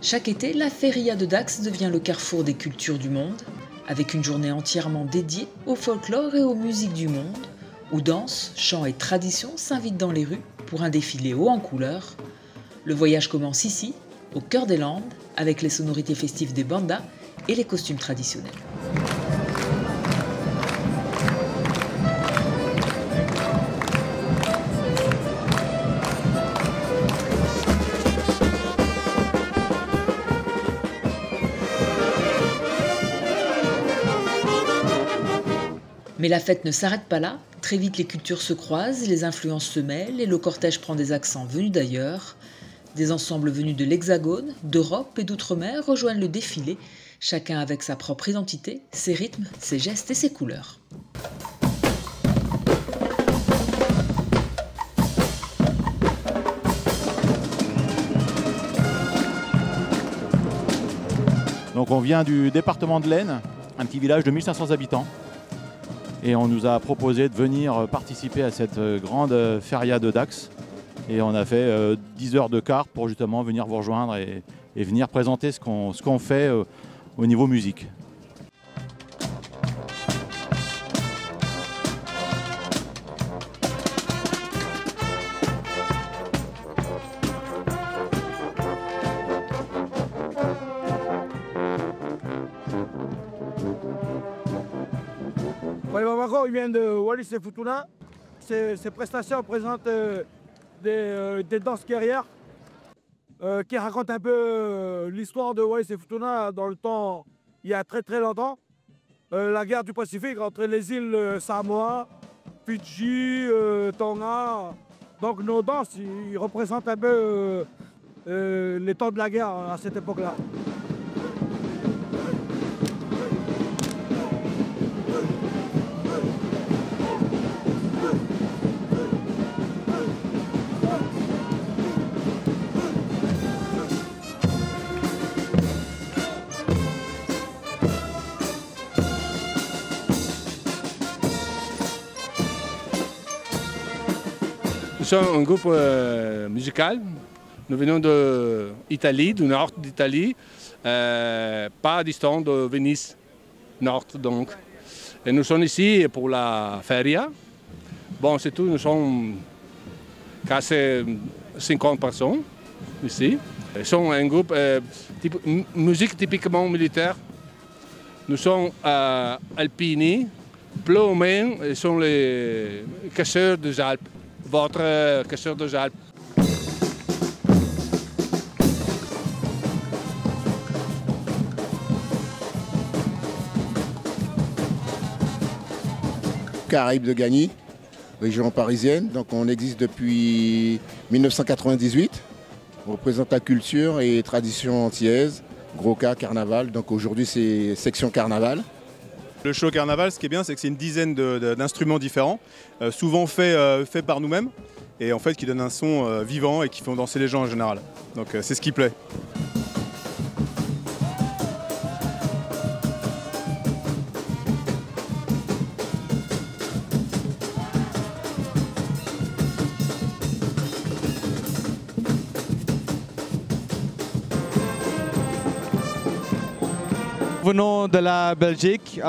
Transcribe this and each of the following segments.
Chaque été, la Feria de Dax devient le carrefour des cultures du monde, avec une journée entièrement dédiée au folklore et aux musiques du monde, où danse, chant et tradition s'invitent dans les rues pour un défilé haut en couleurs. Le voyage commence ici, au cœur des Landes, avec les sonorités festives des bandas et les costumes traditionnels. Mais la fête ne s'arrête pas là, très vite les cultures se croisent, les influences se mêlent et le cortège prend des accents venus d'ailleurs. Des ensembles venus de l'Hexagone, d'Europe et d'Outre-mer rejoignent le défilé, chacun avec sa propre identité, ses rythmes, ses gestes et ses couleurs. Donc on vient du département de l'Aisne, un petit village de 1500 habitants. Et on nous a proposé de venir participer à cette grande feria de Dax. Et on a fait 10 heures de car pour justement venir vous rejoindre et venir présenter ce qu'on fait au niveau musique. Il vient de Wallis et Futuna. Ces prestations présentent des danses guerrières qui racontent un peu l'histoire de Wallis et Futuna dans le temps, il y a très très longtemps. La guerre du Pacifique entre les îles Samoa, Fidji, Tonga. Donc nos danses, ils représentent un peu les temps de la guerre à cette époque-là. Nous sommes un groupe musical. Nous venons d'Italie, du nord d'Italie, pas distant de Venise, nord donc. Et nous sommes ici pour la feria. Bon, c'est tout, nous sommes quasi 50 personnes ici. Nous sommes un groupe musique typiquement militaire. Nous sommes alpini, Plommen sont les casseurs des Alpes. Votre casseur des Alpes. Caraïbes de Gagny, région parisienne. Donc on existe depuis 1998. On représente la culture et tradition antillaise, gros cas, carnaval. Donc aujourd'hui c'est section carnaval. Le show carnaval, ce qui est bien, c'est que c'est une dizaine d'instruments différents, souvent faits par nous-mêmes, et en fait qui donnent un son vivant et qui font danser les gens en général. Donc c'est ce qui plaît. Nous venons de la Belgique,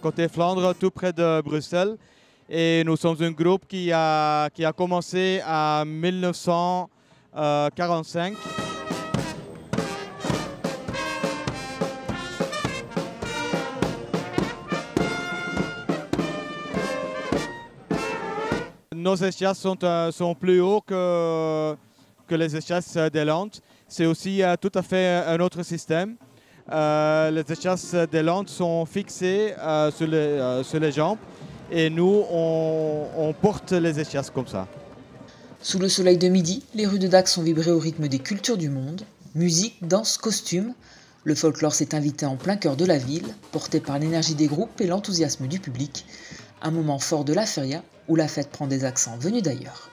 côté Flandre, tout près de Bruxelles. Et nous sommes un groupe qui a commencé en 1945. Nos échasses sont plus hauts que les échasses des Landes. C'est aussi tout à fait un autre système. Les échasses des Landes sont fixées sur les jambes et nous, on porte les échasses comme ça. Sous le soleil de midi, les rues de Dax sont vibrées au rythme des cultures du monde. Musique, danse, costumes. Le folklore s'est invité en plein cœur de la ville, porté par l'énergie des groupes et l'enthousiasme du public. Un moment fort de la feria où la fête prend des accents venus d'ailleurs.